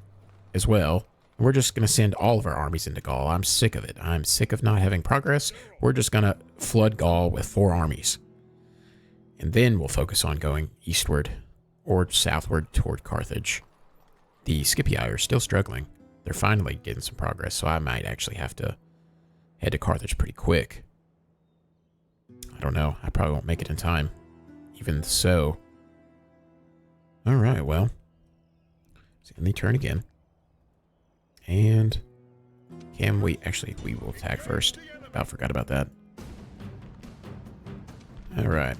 [SPEAKER 1] as well. We're just going to send all of our armies into Gaul. I'm sick of it. I'm sick of not having progress. We're just going to flood Gaul with 4 armies. And then we'll focus on going eastward or southward toward Carthage. The Scipii are still struggling. They're finally getting some progress, so I might actually have to head to Carthage pretty quick. I don't know. I probably won't make it in time. Even so. Alright, well. So let me turn again. And can we... Actually, we will attack first. About forgot about that. Alright.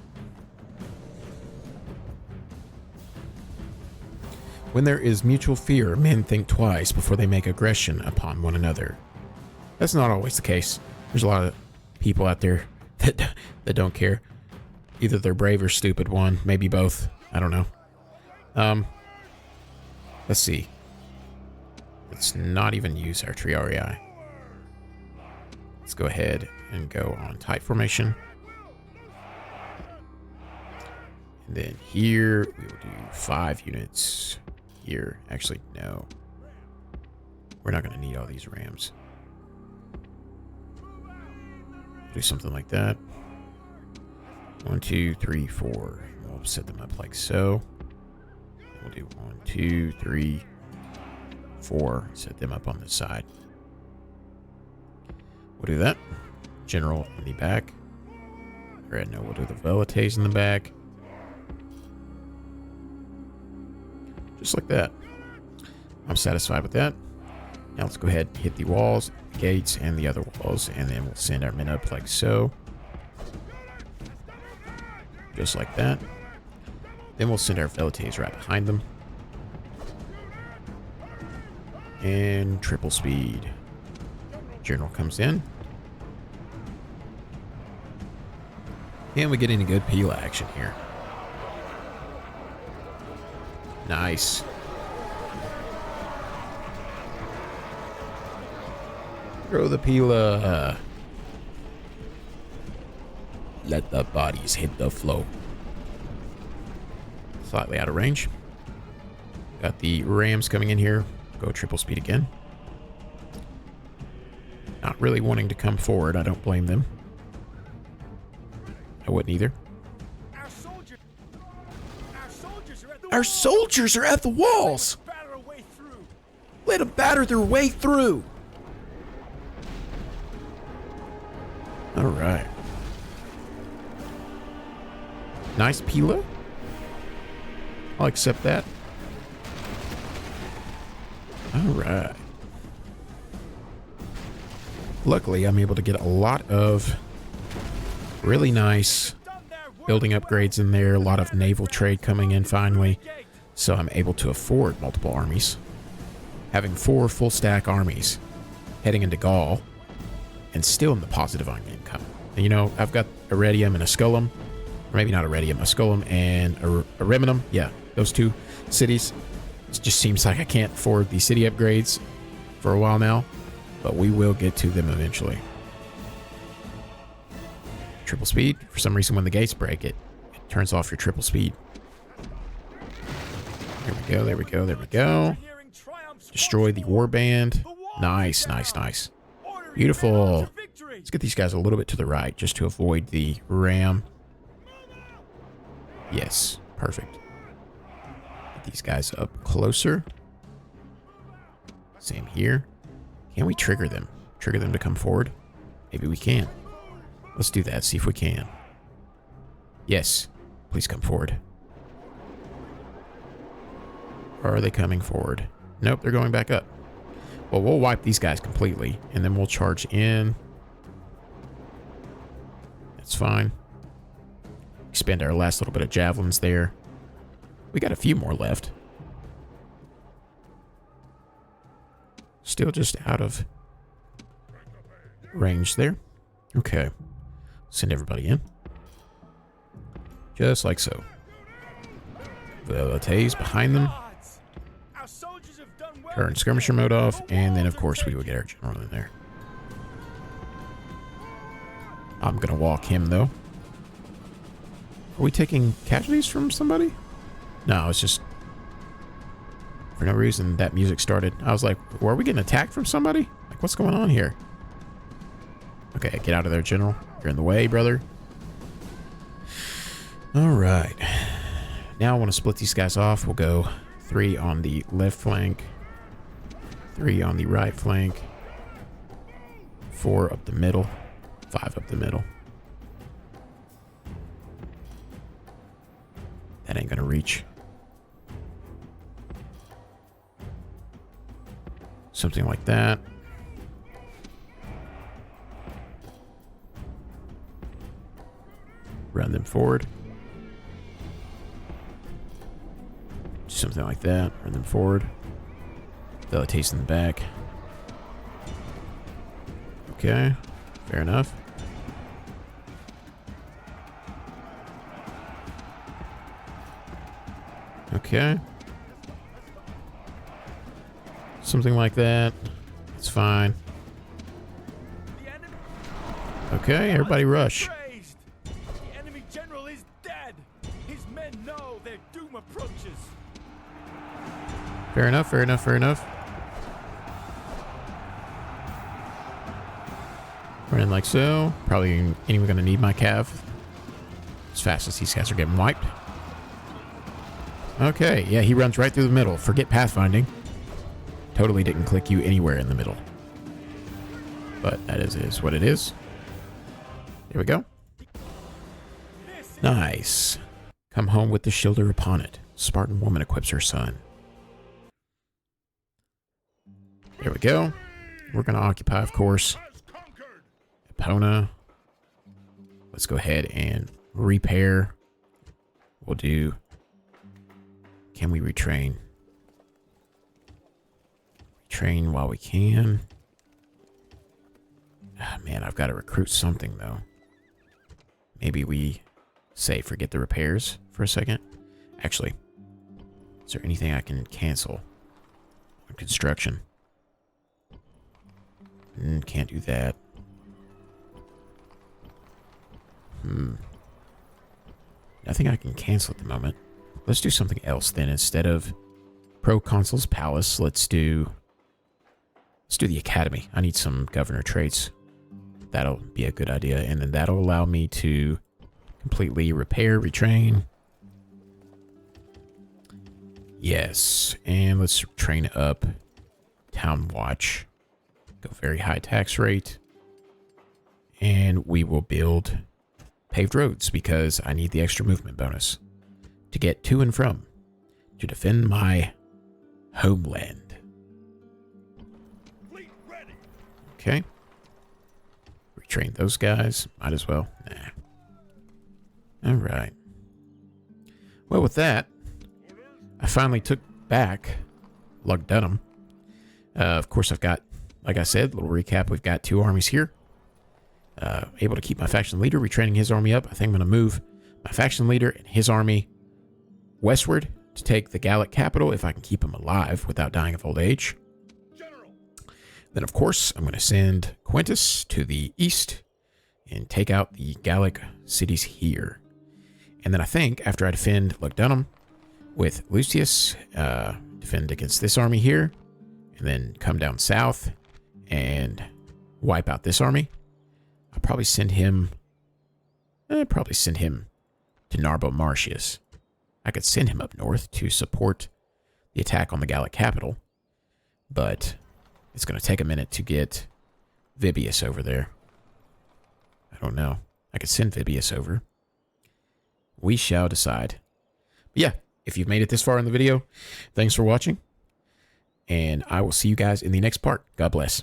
[SPEAKER 1] When there is mutual fear, men think twice before they make aggression upon one another. That's not always the case. There's a lot of people out there that don't care. Either they're brave or stupid, one, maybe both. I don't know. Let's see. Let's not even use our Triarii. Let's go ahead and go on tight formation. And then here, we will do 5 units. Here, actually, no. We're not going to need all these rams. Do something like that. 1, 2, 3, 4. We'll set them up like so. We'll do 1, 2, 3, 4. Set them up on this side. We'll do that. General in the back. Right, no, we'll do the velites in the back. Just like that. I'm satisfied with that. Now let's go ahead and hit the walls, gates, and the other walls, and then we'll send our men up like so. Just like that. Then we'll send our Velites right behind them. And triple speed. General comes in. And we get into good peel action here. Nice. Throw the Pila. Let the bodies hit the floor. Slightly out of range. Got the Rams coming in here. Go triple speed again. Not really wanting to come forward. I don't blame them. I wouldn't either. Our soldiers are at the walls. Let them batter their way through. All right. Nice Pila. I'll accept that. All right. Luckily, I'm able to get a lot of really nice building upgrades in there. A lot of naval trade coming in finally. So I'm able to afford multiple armies. Having 4 full stack armies heading into Gaul and still in the positive on income. And, you know, I've got Iridium and Asculum. Or maybe not Iridium, Asculum and Ariminum. Yeah, those 2 cities. It just seems like I can't afford the city upgrades for a while now. But we will get to them eventually. Triple speed. For some reason, when the gates break, it turns off your triple speed. There we go, there we go, there we go. Destroy the warband. Nice, nice, nice. Beautiful. Let's get these guys a little bit to the right just to avoid the ram. Yes, perfect. Get these guys up closer. Same here. Can we trigger them? Trigger them to come forward? Maybe we can. Let's do that, see if we can. Yes, please come forward. Or are they coming forward? Nope, they're going back up. Well, we'll wipe these guys completely, and then we'll charge in. That's fine. Expend our last little bit of javelins there. We got a few more left. Still just out of range there. Okay. Send everybody in. Just like so. Velites behind them. Turn skirmisher mode off, and then of course we will get our general in there. I'm gonna walk him though. Are we taking casualties from somebody? No, it's just for no reason that music started. I was like, well, are we getting attacked from somebody? Like, what's going on here? Okay, get out of there, general. You're in the way, brother. All right. Now I want to split these guys off. We'll go 3 on the left flank, 3 on the right flank, 4 up the middle, 5 up the middle. That ain't gonna reach. Something like that. Run them forward. Something like that. Run them forward. Velites in the back. Okay. Fair enough. Okay. Something like that. It's fine. Okay, everybody rush.
[SPEAKER 2] The enemy general is dead. His men know their doom approaches.
[SPEAKER 1] Fair enough, fair enough, fair enough. Running like so. Probably ain't even gonna need my cav as fast as these guys are getting wiped. Okay, yeah, he runs right through the middle. Forget pathfinding. Totally didn't click you anywhere in the middle. But that is what it is. There we go. Nice. Come home with the shielder upon it. Spartan woman equips her son. There we go. We're going to occupy, of course, Epona. Let's go ahead and repair we'll do... Can we retrain? Retrain while we can. Ah, man, I've got to recruit something, though. Maybe we say forget the repairs for a second. Actually, is there anything I can cancel on construction? Can't do that. Nothing I can cancel at the moment. Let's do something else then. Instead of Proconsul's Palace, let's do the Academy. I need some governor traits. That'll be a good idea. And then that'll allow me to completely repair, retrain. Yes. And let's train up Town Watch. Go very high tax rate. And we will build paved roads because I need the extra movement bonus to get to and from, to defend my homeland.
[SPEAKER 3] Fleet ready.
[SPEAKER 1] Okay. Retrain those guys. Might as well. Nah. All right. Well, with that, I finally took back Lugdunum. Of course, I've got, like I said, little recap. We've got 2 armies here. Able to keep my faction leader, retraining his army up. I think I'm going to move my faction leader and his army westward to take the Gallic capital if I can keep him alive without dying of old age.
[SPEAKER 3] General.
[SPEAKER 1] Then, of course, I'm going to send Quintus to the east and take out the Gallic cities here. And then I think after I defend Lugdunum with Lucius, defend against this army here, and then come down south and wipe out this army, I'll probably send him to Narbo Martius. I could send him up north to support the attack on the Gallic capital, but it's going to take a minute to get Vibius over there. I don't know. I could send Vibius over. We shall decide. But yeah, if you've made it this far in the video, thanks for watching, and I will see you guys in the next part. God bless.